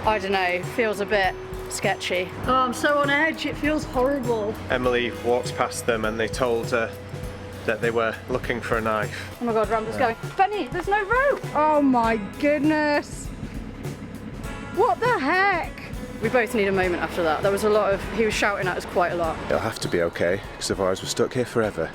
I don't know, feels a bit sketchy. Oh, I'm so on edge, it feels horrible. Emily walked past them and they told her that they were looking for a knife. Oh my god, Rambler's going. Benny, there's no rope! Oh my goodness! What the heck? We both need a moment after that. There was a lot of, he was shouting at us quite a lot. It'll have to be okay, because otherwise we're stuck here forever.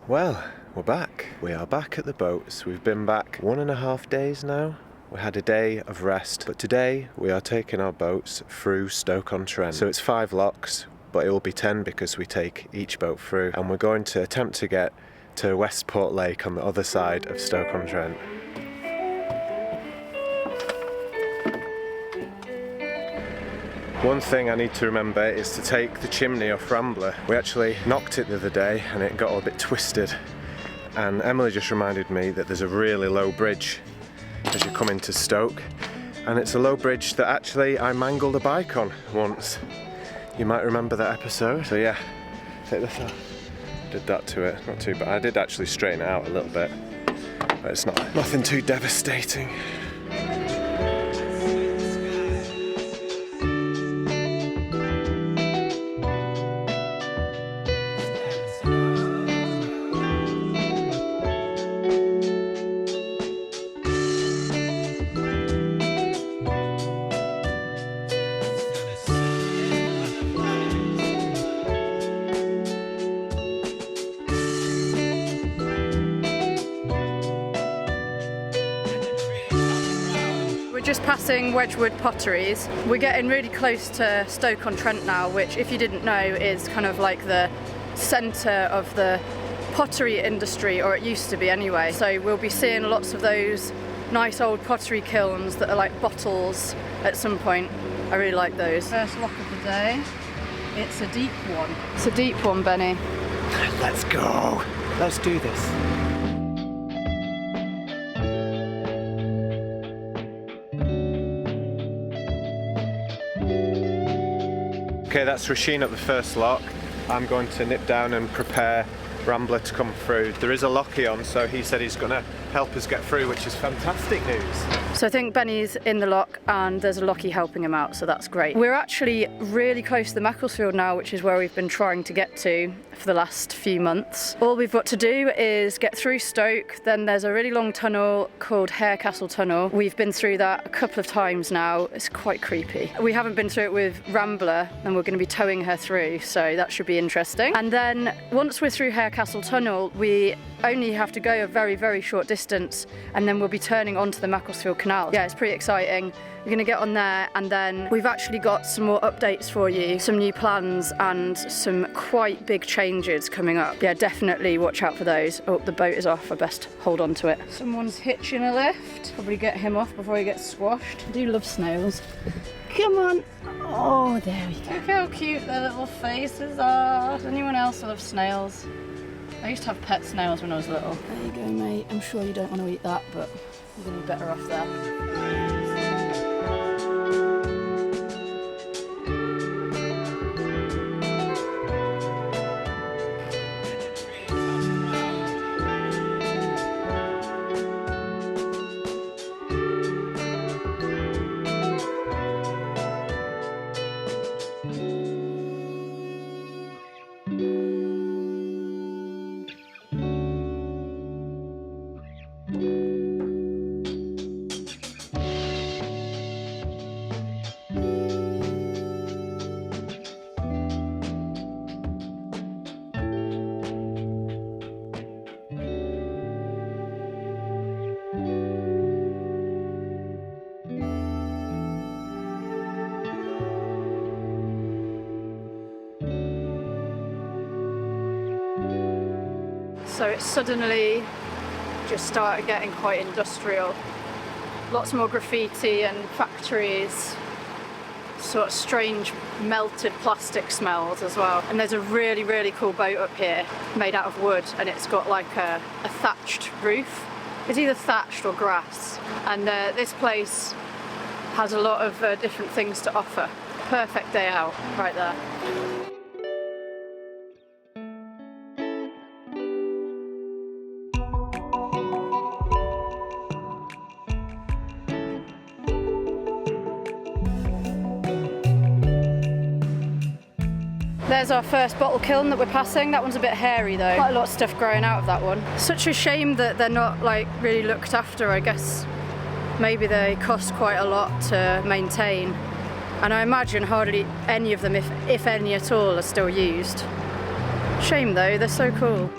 Well, we're back. We are back at the boats. We've been back 1.5 days now. We had a day of rest, but today we are taking our boats through Stoke-on-Trent. So it's 5 locks, but it will be 10 because we take each boat through, and we're going to attempt to get to Westport Lake on the other side of Stoke-on-Trent. One thing I need to remember is to take the chimney off Rambler. We actually knocked it the other day and it got a bit twisted, and Emily just reminded me that there's a really low bridge as you come into Stoke, and it's a low bridge that actually I mangled a bike on once. You might remember that episode. So yeah, take this off. Did that to it, not too bad. I did actually straighten it out a little bit, but it's nothing too devastating. Just passing Wedgwood Potteries. We're getting really close to Stoke-on-Trent now, which, if you didn't know, is kind of like the centre of the pottery industry, or it used to be anyway. So we'll be seeing lots of those nice old pottery kilns that are like bottles at some point. I really like those. First lock of the day. It's a deep one. It's a deep one, Benny. Let's go. Let's do this. Okay, that's Rasheen at the first lock. I'm going to nip down and prepare Rambler to come through. There is a locky on, so he said he's going to help us get through, which is fantastic news. So I think Benny's in the lock and there's a locky helping him out, so that's great. We're actually really close to the Macclesfield now, which is where we've been trying to get to for the last few months. All we've got to do is get through Stoke, then there's a really long tunnel called Harecastle Tunnel. We've been through that a couple of times now. It's quite creepy. We haven't been through it with Rambler, and we're going to be towing her through, so that should be interesting. And then once we're through Harecastle Tunnel, we only have to go a very, very short distance, and then we'll be turning onto the Macclesfield Canal. Yeah, it's pretty exciting. We're going to get on there, and then we've actually got some more updates for you, some new plans and some quite big changes coming up. Yeah, definitely watch out for those. Oh, the boat is off. I best hold on to it. Someone's hitching a lift. Probably get him off before he gets squashed. I do love snails. Come on. Oh, there we go. Look how cute their little faces are. Does anyone else love snails? I used to have pet snails when I was little. There you go, mate. I'm sure you don't want to eat that, but you're going to be better off there. So it suddenly just started getting quite industrial. Lots more graffiti and factories, sort of strange melted plastic smells as well. And there's a really, really cool boat up here made out of wood, and it's got like a thatched roof. It's either thatched or grass. And this place has a lot of different things to offer. Perfect day out right there. There's our first bottle kiln that we're passing. That one's a bit hairy though. Quite a lot of stuff growing out of that one. Such a shame that they're not like really looked after. I guess maybe they cost quite a lot to maintain. And I imagine hardly any of them, if any at all, are still used. Shame though, they're so cool.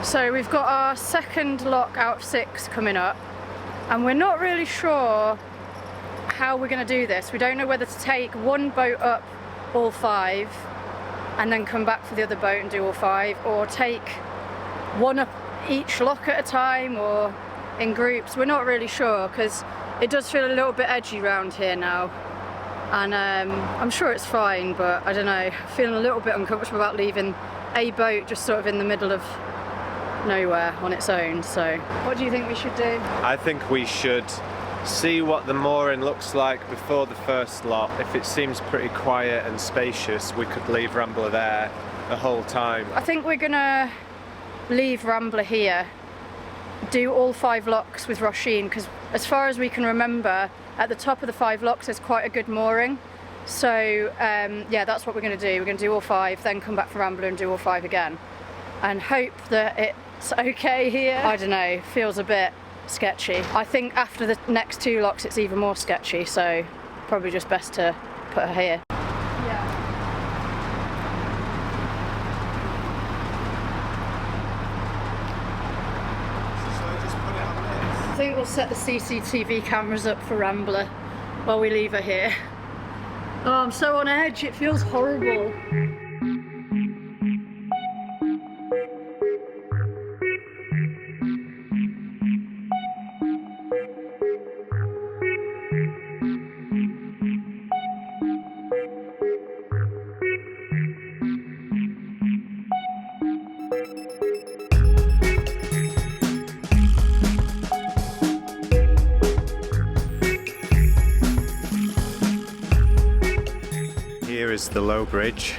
So we've got our second lock out of 6 coming up, and we're not really sure how we're going to do this. We don't know whether to take one boat up all 5 and then come back for the other boat and do all 5, or take one up each lock at a time or in groups. We're not really sure because it does feel a little bit edgy around here now, and I'm sure it's fine, but I don't know, feeling a little bit uncomfortable about leaving a boat just sort of in the middle of nowhere on its own. So what do you think we should do? I think we should see what the mooring looks like before the first lot. If it seems pretty quiet and spacious, we could leave Rambler there the whole time. I think we're gonna leave Rambler here, do all 5 locks with Roisin, because as far as we can remember, at the top of the 5 locks there's quite a good mooring. So yeah, that's what we're gonna do. We're gonna do all 5, then come back for Rambler and do all 5 again, and hope that it's okay here. I don't know, feels a bit sketchy. I think after the next 2 locks it's even more sketchy, so probably just best to put her here. Yeah. I think we'll set the CCTV cameras up for Rambler while we leave her here. Oh, I'm so on edge, it feels horrible. Here is the low bridge,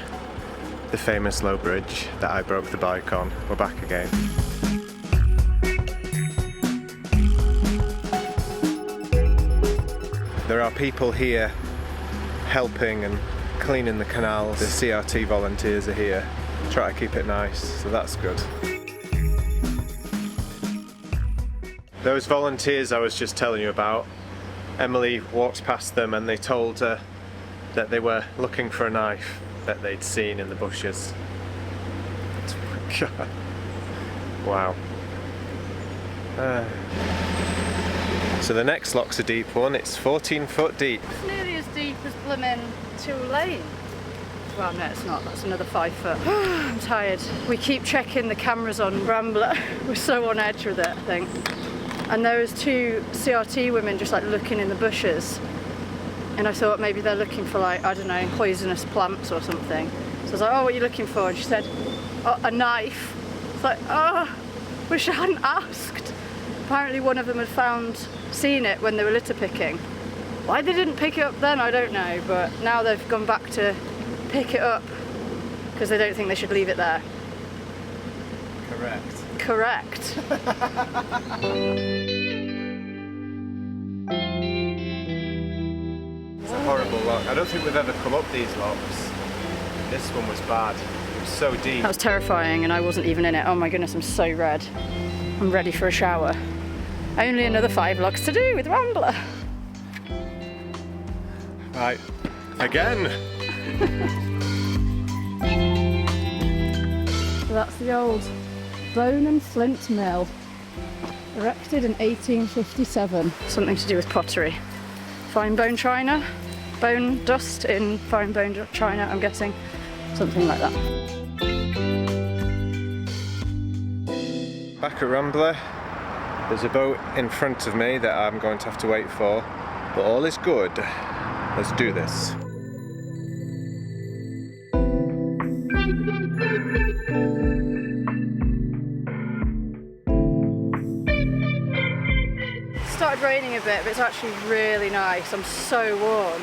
the famous low bridge that I broke the bike on. We're back again. There are people here helping and cleaning the canals. The CRT volunteers are here, try to keep it nice, so that's good. Those volunteers I was just telling you about, Emily walked past them and they told her that they were looking for a knife that they'd seen in the bushes. Wow. So the next lock's a deep one, it's 14 foot deep. It's nearly as deep as blooming Tool Lane. Well, no, it's not, that's another 5 foot. I'm tired. We keep checking the cameras on Rambler. We're so on edge with it, I think. And there was 2 CRT women just like looking in the bushes. And I thought maybe they're looking for, like, I don't know, poisonous plants or something. So I was like, oh, what are you looking for? And she said, oh, a knife. It's like, oh, wish I hadn't asked. Apparently one of them had seen it when they were litter picking. Why they didn't pick it up then, I don't know, but now they've gone back to pick it up because they don't think they should leave it there. Correct. Correct. It's a horrible lock. I don't think we've ever come up these locks. This one was bad. It was so deep. That was terrifying and I wasn't even in it. Oh my goodness, I'm so red. I'm ready for a shower. Only another 5 locks to do with Rambler. Right, again. So that's the old bone and flint mill, erected in 1857. Something to do with pottery. Fine bone china, bone dust in fine bone china, I'm guessing. Something like that. Back at Rambler, there's a boat in front of me that I'm going to have to wait for, but all is good. Let's do this. It started raining a bit, but it's actually really nice. I'm so warm.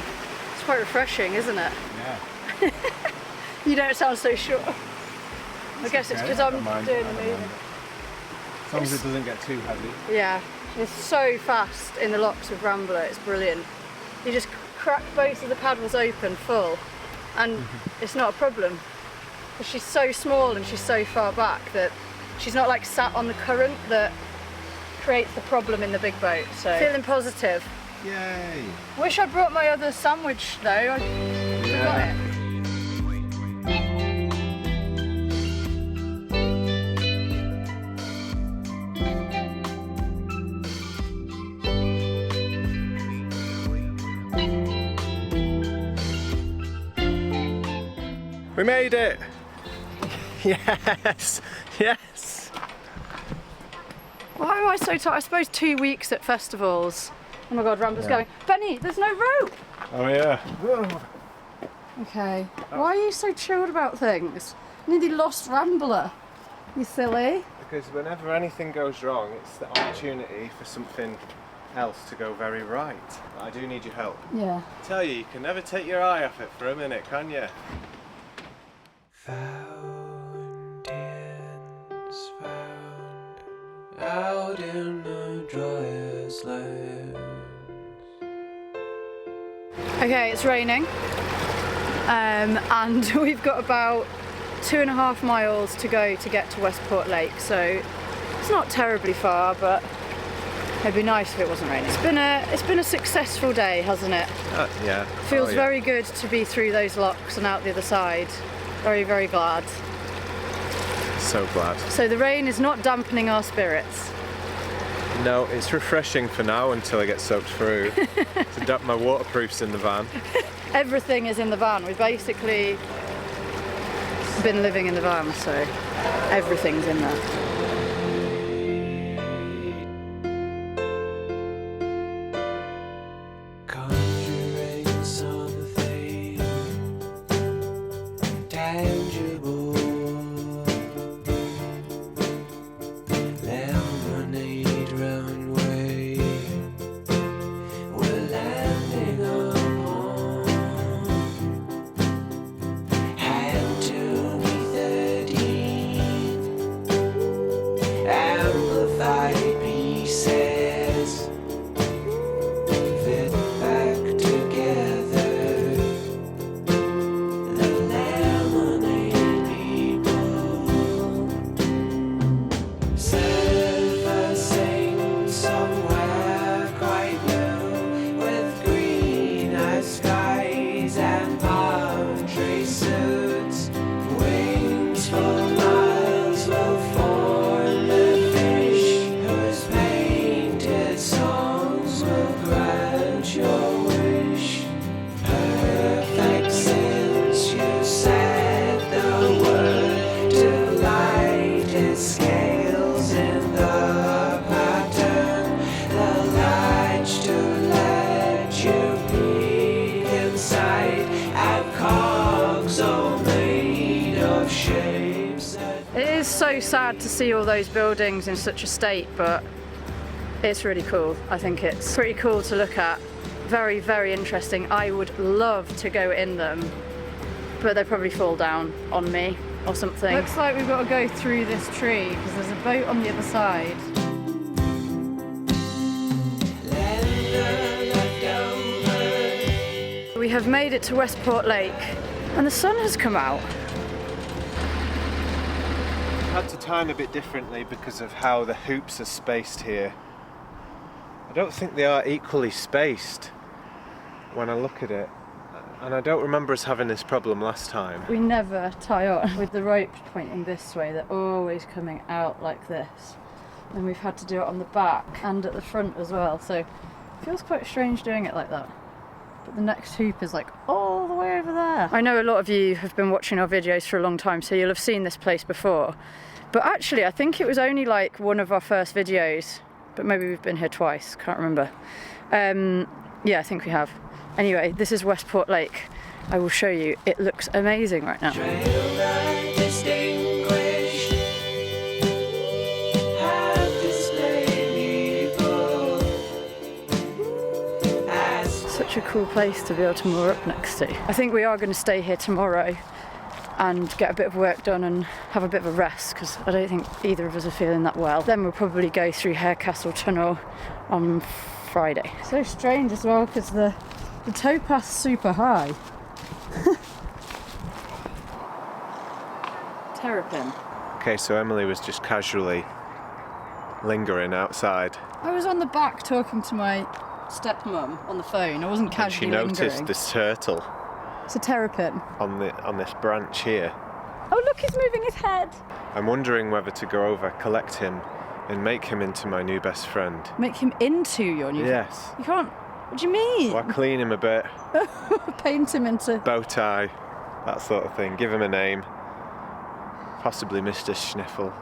It's quite refreshing, isn't it? Yeah. You don't sound so sure. I guess it's because I'm doing the moving. As long as it doesn't get too heavy. Yeah, it's so fast in the locks with Rambler, it's brilliant. You just crack both of the paddles open full and it's not a problem. Because she's so small and she's so far back that she's not like sat on the current that creates the problem in the big boat. So feeling positive. Yay! Wish I brought my other sandwich though, I forgot it. We made it! Yes! Yes! Why am I so tired? I suppose 2 weeks at festivals. Oh my god, Rambler's going. Benny, there's no rope! Oh yeah. Okay. Why are you so chilled about things? Nearly lost Rambler. You silly. Because whenever anything goes wrong, it's the opportunity for something else to go very right. But I do need your help. Yeah. I tell you can never take your eye off it for a minute, can you? Fountains found out in the driest lands. Okay, it's raining. And we've got about 2.5 miles to go to get to Westport Lake, so it's not terribly far, but it'd be nice if it wasn't raining. It's been a successful day, hasn't it? Yeah. Feels very good to be through those locks and out the other side. Very, very glad. So glad. So the rain is not dampening our spirits. No, it's refreshing for now until I get soaked through. My waterproof's in the van. Everything is in the van. We've basically been living in the van, so everything's in there. Conjuring something tangible. Lemonade runway we're landing upon. Had to be 13. Amplified pieces fit back together. The lemonade people surfacing somewhere quite new with green skies and palm tree suits. Wings for miles will form the fish whose painted songs will grant your wish. Perfect since you said the word to light its scales in the pattern. The latch to let you peek inside at cogs all made of shapes that It is so sad to see all those buildings in such a state, but it's really cool. I think it's pretty cool to look at. Very, very interesting. I would love to go in them, but they probably fall down on me or something. Looks like we've got to go through this tree because there's a boat on the other side. We have made it to Westport Lake and the sun has come out. Had to time a bit differently because of how the hoops are spaced here. I don't think they are equally spaced when I look at it. And I don't remember us having this problem last time. We never tie on with the rope pointing this way. They're always coming out like this. And we've had to do it on the back and at the front as well. So it feels quite strange doing it like that. But the next hoop is like all the way over there. I know a lot of you have been watching our videos for a long time, so you'll have seen this place before. But actually, I think it was only like one of our first videos, but maybe we've been here twice, can't remember. Yeah, I think we have. Anyway, this is Westport Lake. I will show you. It looks amazing right now. Such a cool place to be able to moor up next to. I think we are going to stay here tomorrow and get a bit of work done and have a bit of a rest, because I don't think either of us are feeling that well. Then we'll probably go through Harecastle Tunnel on Friday. So strange as well, because the towpath's super high. Terrapin. Okay, so Emily was just casually lingering outside. I was on the back talking to my stepmom on the phone. I wasn't And casually she noticed lingering. this turtle It's a terrapin. on this branch here. Oh look, he's moving his head. I'm wondering whether to go over, collect him, and make him into my new best friend. Make him into your new... Yes. You can't... What do you mean? Well, clean him a bit, Paint him into... bow tie, that sort of thing. Give him a name. Possibly Mr. Schniffles.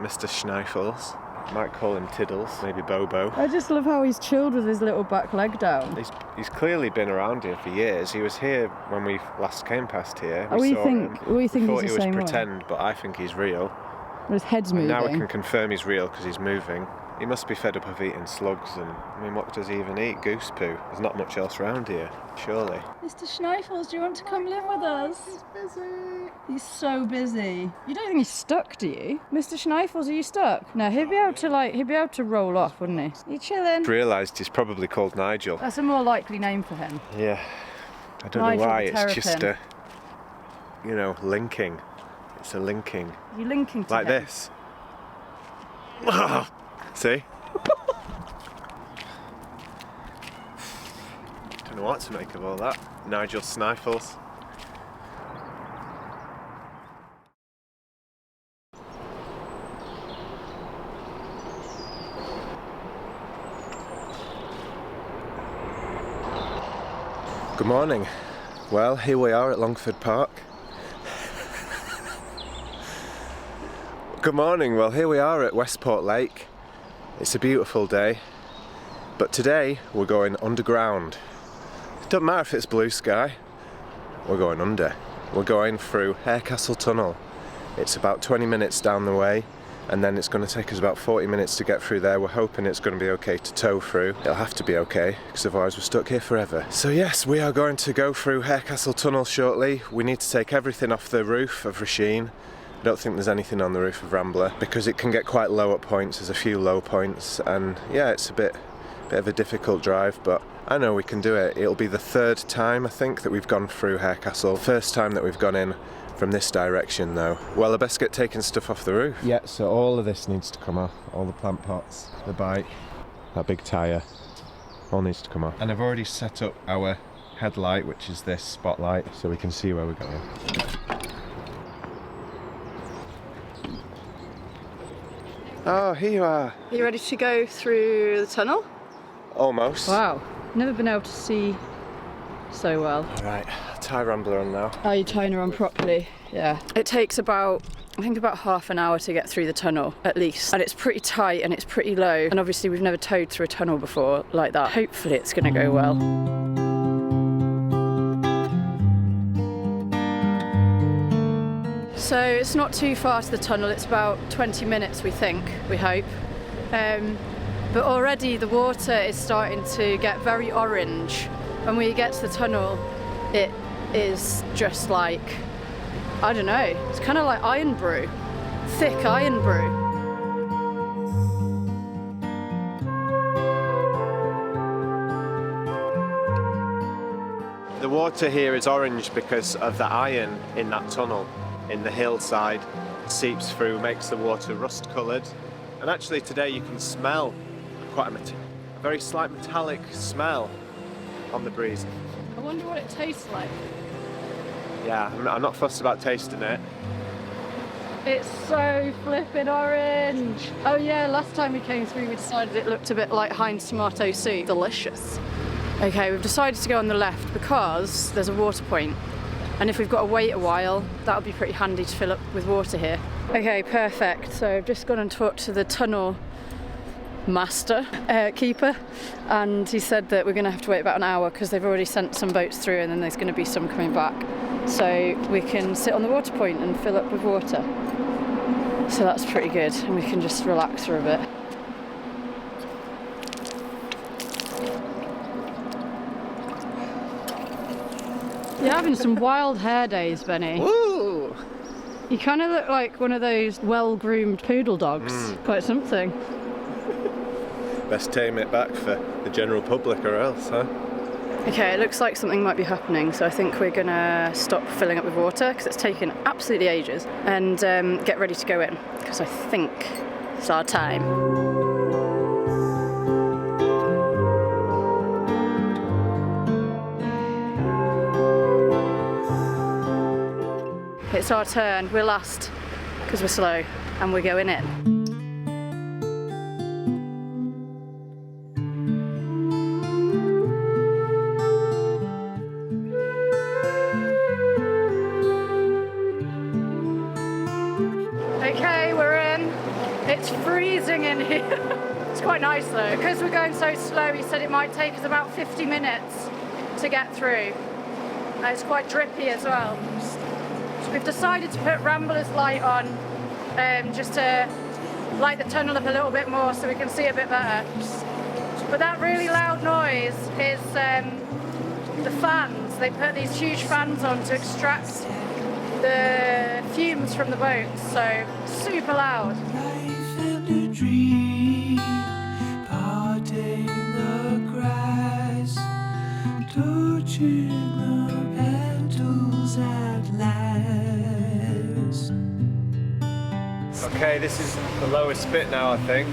Mr. Schneifels. Might call him Tiddles, maybe Bobo. I just love how he's chilled with his little back leg down. He's clearly been around here for years. He was here when we last came past here. We saw think him. he's thought the he was same one. pretend, but I think he's real. His head's moving. Now we can confirm he's real because he's moving. He must be fed up of eating slugs, and I mean, what does he even eat? Goose poo. There's not much else around here, surely. Mr. Schneifels, do you want to come live with us? He's busy. He's so busy. You don't think he's stuck, do you? Mr. Schneifels, are you stuck? No, he'd be able to roll off, wouldn't he? You chilling? Realised he's probably called Nigel. That's a more likely name for him. Yeah. I don't Nigel know why. the It's just terrapin. linking. It's a linking. You're linking to Like him. this. See? Don't know what to make of all that. Nigel Snifles. Good morning. Well, here we are at Longford Park. Good morning. Well, here we are at Westport Lake. It's a beautiful day, but today we're going underground. It doesn't matter if it's blue sky, we're going under. We're going through Harecastle Tunnel. It's about 20 minutes down the way, and then it's going to take us about 40 minutes to get through there. We're hoping it's going to be okay to tow through. It'll have to be okay, because otherwise we're stuck here forever. So yes, we are going to go through Harecastle Tunnel shortly. We need to take everything off the roof of Rasheen. I don't think there's anything on the roof of Rambler because it can get quite low at points. There's a few low points, and yeah, it's a bit of a difficult drive, but I know we can do it. It'll be the third time, I think, that we've gone through Harecastle. First time that we've gone in from this direction though. Well, I best get taking stuff off the roof. Yeah, so all of this needs to come off. All the plant pots, the bike, that big tyre, all needs to come off. And I've already set up our headlight, which is this spotlight, so we can see where we're going. Oh, here you are. Are you ready to go through the tunnel? Almost. Wow, never been able to see so well. Right, tie Rambler on now. Are you tying her on properly? Yeah. It takes about, I think about half an hour to get through the tunnel, at least. And it's pretty tight and it's pretty low. And obviously we've never towed through a tunnel before like that. Hopefully it's gonna go well. So it's not too far to the tunnel, it's about 20 minutes we think, we hope. But already the water is starting to get very orange. When we get to the tunnel, it is just like, I don't know, it's kind of like iron brew, thick iron brew. The water here is orange because of the iron in that tunnel in the hillside. Seeps through, makes the water rust coloured. And actually today you can smell quite a very slight metallic smell on the breeze. I wonder what it tastes like. Yeah, I'm not fussed about tasting it. It's so flippin' orange. Oh yeah, last time we came through we decided it looked a bit like Heinz tomato soup. Delicious. Okay, we've decided to go on the left because there's a water point. And if we've got to wait a while, that'll be pretty handy to fill up with water here. Okay, perfect. So I've just gone and talked to the tunnel master, keeper, and he said that we're going to have to wait about an hour because they've already sent some boats through and then there's going to be some coming back. So we can sit on the water point and fill up with water. So that's pretty good and we can just relax for a bit. You're having some wild hair days, Benny. Woo! You kind of look like one of those well-groomed poodle dogs. Quite something. Best tame it back for the general public or else, huh? Okay, it looks like something might be happening, so I think we're gonna stop filling up with water because it's taken absolutely ages, and get ready to go in because I think it's our time. It's our turn. We're last because we're slow, and we're going in. Okay, we're in. It's freezing in here. It's quite nice though. Because we're going so slow, he said it might take us about 50 minutes to get through. And it's quite drippy as well. So we've decided to put Rambler's light on just to light the tunnel up a little bit more so we can see a bit better. But that really loud noise is the fans. They put these huge fans on to extract the fumes from the boats, so super loud. Life and a dream, parting the grass, touching the petals at last. Okay, this is the lowest bit now, I think.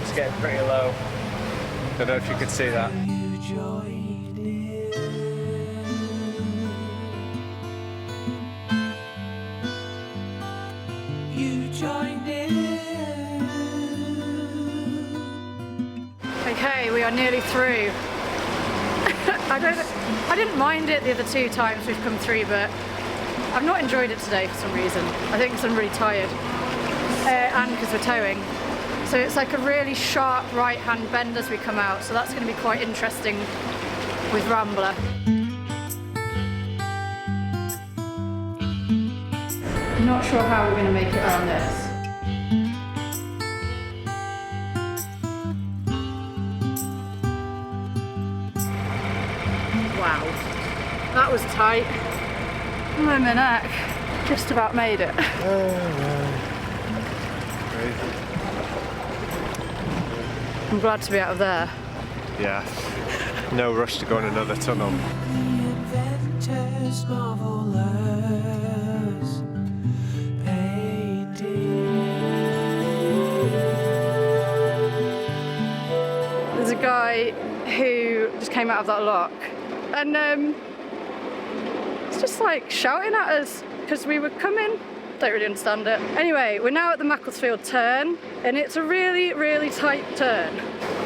It's getting pretty low. Don't know if you could see that. You joined in. You joined in. Okay, we are nearly through. I didn't mind it the other two times we've come through, but I've not enjoyed it today for some reason. I think because I'm really tired, and because we're towing. So it's like a really sharp right-hand bend as we come out, so that's going to be quite interesting with Rambler. Not sure how we're going to make it around this. Wow, that was tight. My neck. Just about made it. I'm glad to be out of there. Yeah. No rush to go in another tunnel. Inventors, marvelers, painting. There's a guy who just came out of that lock and it's just like shouting at us because we were coming. Don't really understand it. Anyway, we're now at the Macclesfield turn and it's a really, really tight turn.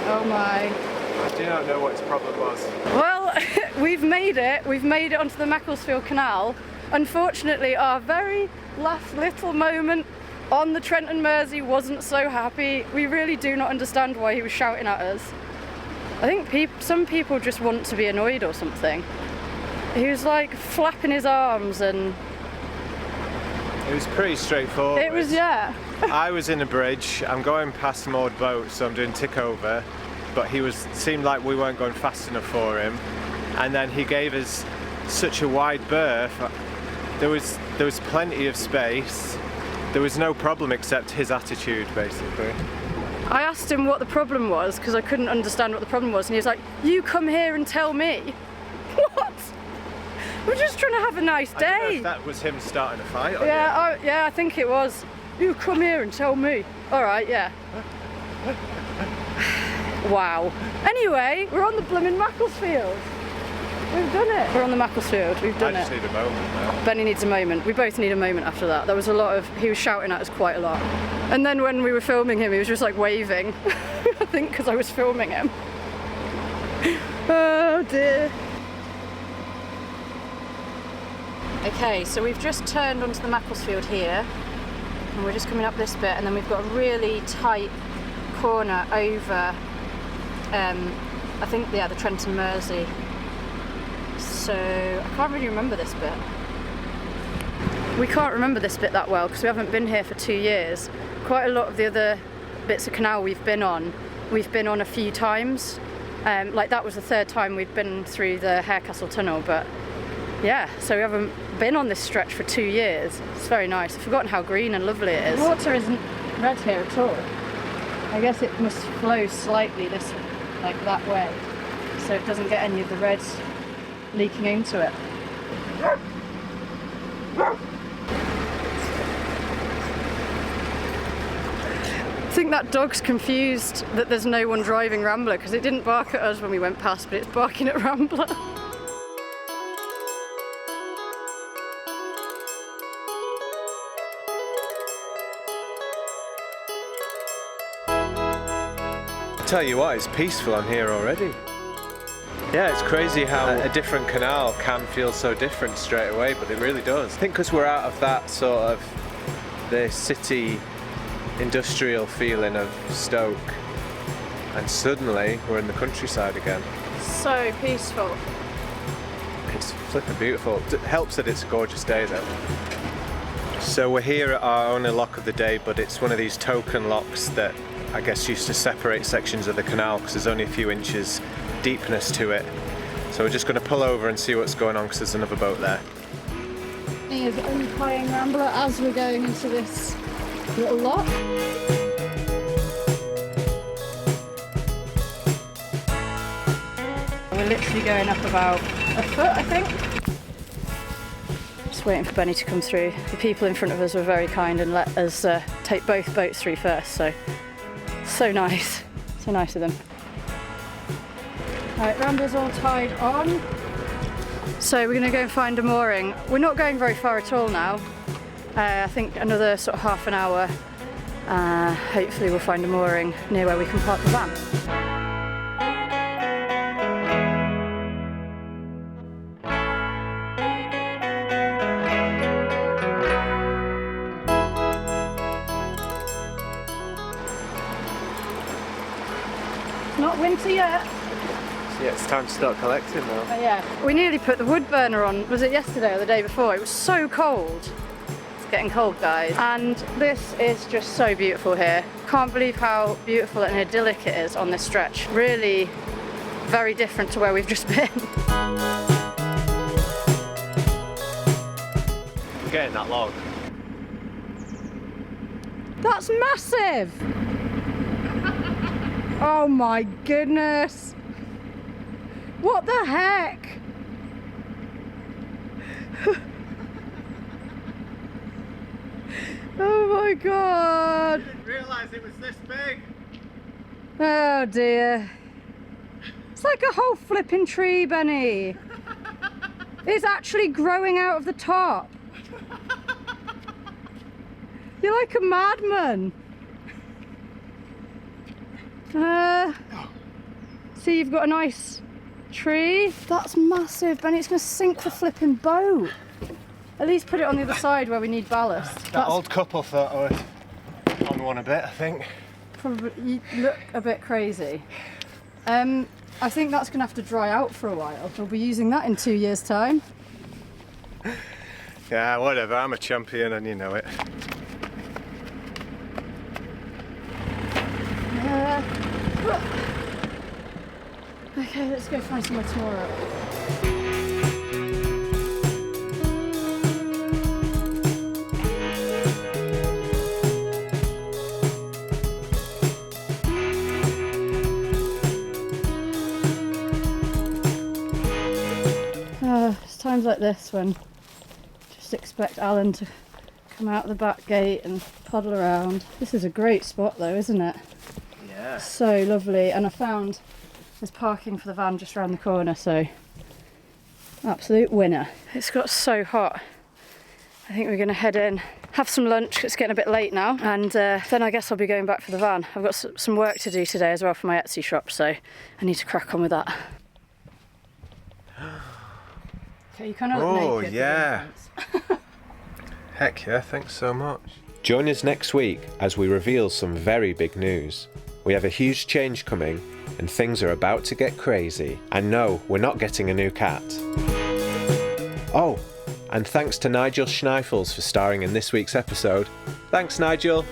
Oh my. I do not know what his problem was. Well, we've made it. We've made it onto the Macclesfield Canal. Unfortunately, our very last little moment on the Trent and Mersey wasn't so happy. We really do not understand why he was shouting at us. I think some people just want to be annoyed or something. He was like flapping his arms and... It was pretty straightforward. It was, yeah. I was in a bridge. I'm going past moored boats, so I'm doing tick over. But seemed like we weren't going fast enough for him. And then he gave us such a wide berth. There was plenty of space. There was no problem except his attitude, basically. I asked him what the problem was because I couldn't understand what the problem was, and he was like, "You come here and tell me." What? We're just trying to have a nice day. I don't know if that was him starting a fight. Or Yeah, yeah, I think it was. You come here and tell me. All right, yeah. Wow. Anyway, we're on the blooming Macclesfield. We've done it. We're on the Macclesfield. We've done I just it. need a moment now. Benny needs a moment. We both need a moment after that. There was a lot of... He was shouting at us quite a lot. And then when we were filming him, he was just like waving. I think because I was filming him. Oh dear. Okay, so we've just turned onto the Macclesfield here. And we're just coming up this bit. And then we've got a really tight corner over... I think, yeah, the Trent and Mersey. So I can't really remember this bit. We can't remember this bit that well because we haven't been here for 2 years. Quite a lot of the other bits of canal we've been on a few times. Like that was the third time we'd been through the Harecastle tunnel, but yeah, so we haven't been on this stretch for 2 years. It's very nice. I've forgotten how green and lovely it is. The water isn't red here at all. I guess it must flow slightly this, like that way, so it doesn't get any of the red leaking into it. I think that dog's confused that there's no one driving Rambler because it didn't bark at us when we went past, but it's barking at Rambler. Tell you what, it's peaceful on here already. Yeah, it's crazy how a different canal can feel so different straight away, but it really does. I think because we're out of that sort of the city industrial feeling of Stoke, and suddenly we're in the countryside again. So peaceful. It's flipping beautiful. It helps that it's a gorgeous day though. So we're here at our only lock of the day, but it's one of these token locks that I guess used to separate sections of the canal because there's only a few inches deepness to it. So we're just going to pull over and see what's going on because there's another boat there. He is untying Rambler as we're going into this little lock. We're literally going up about a foot, I think. Just waiting for Benny to come through. The people in front of us were very kind and let us take both boats through first, so nice. So nice of them. Right, Rambler's all tied on. So we're going to go and find a mooring. We're not going very far at all now. I think another sort of half an hour. Hopefully we'll find a mooring near where we can park the van. Not winter yet. Yeah, it's time to start collecting now. Yeah, we nearly put the wood burner on, was it yesterday or the day before? It was so cold. It's getting cold, guys. And this is just so beautiful here. Can't believe how beautiful and idyllic it is on this stretch. Really very different to where we've just been. We're getting that log. That's massive! Oh my goodness! What the heck? Oh my god! I didn't realise it was this big. Oh dear. It's like a whole flipping tree, Benny. It's actually growing out of the top. You're like a madman. See, you've got a nice tree. That's massive, Benny. It's going to sink the flipping boat. At least put it on the other side where we need ballast. That old couple thought I was on one a bit, I think. Probably, you look a bit crazy. I think that's going to have to dry out for a while. We'll be using that in 2 years' time. Yeah, whatever. I'm a champion and you know it. Okay, let's go find somewhere tomorrow. It's times like this when just expect Alan to come out the back gate and paddle around. This is a great spot though, isn't it? Yeah. So lovely, and I found there's parking for the van just around the corner, so absolute winner. It's got so hot. I think we're going to head in, have some lunch. It's getting a bit late now, and then I guess I'll be going back for the van. I've got some work to do today as well for my Etsy shop, so I need to crack on with that. Okay, you kind of look naked. Oh yeah. Heck yeah, thanks so much. Join us next week as we reveal some very big news. We have a huge change coming and things are about to get crazy. And no, we're not getting a new cat. Oh, and thanks to Nigel Schneifels for starring in this week's episode. Thanks, Nigel.